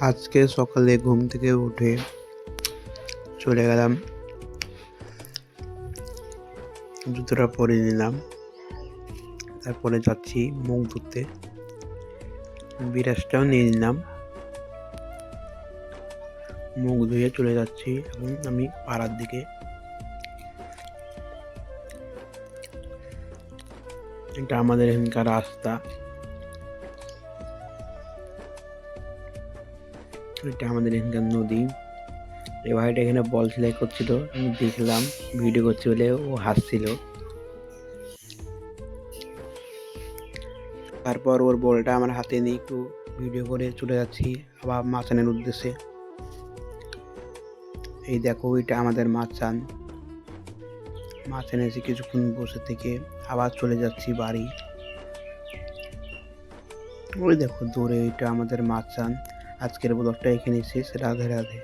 আজকে সকালে ঘুম থেকে উঠে চলে গেলাম, জুতোটা পরে নিলাম। তারপরে যাচ্ছি মুখ ধুতে, বিরাসটাও নিয়ে নিলাম। মুখ ধুয়ে চলে যাচ্ছি এখন আমি পাড়ার দিকে। এটা আমাদের এখানকার রাস্তা, এটা আমাদের এখানকার নদী। এই ভাইটা এখানে বল সেলাই করছিল, আমি দেখলাম ভিডিও করছি বলে ও হাসছিল। তারপর ওর বলটা আমার হাতে নিয়ে একটু ভিডিও করে চলে যাচ্ছি আবার মাচানের উদ্দেশ্যে। এই দেখো, ওইটা আমাদের মাচান। মাচানে এসে কিছুক্ষণ বসে থেকে আবার চলে যাচ্ছি বাড়ি। ওই দেখো দূরে, এটা আমাদের মাচান। আজকের ব্লগটা এখানে শেষ। রাধে রাধে।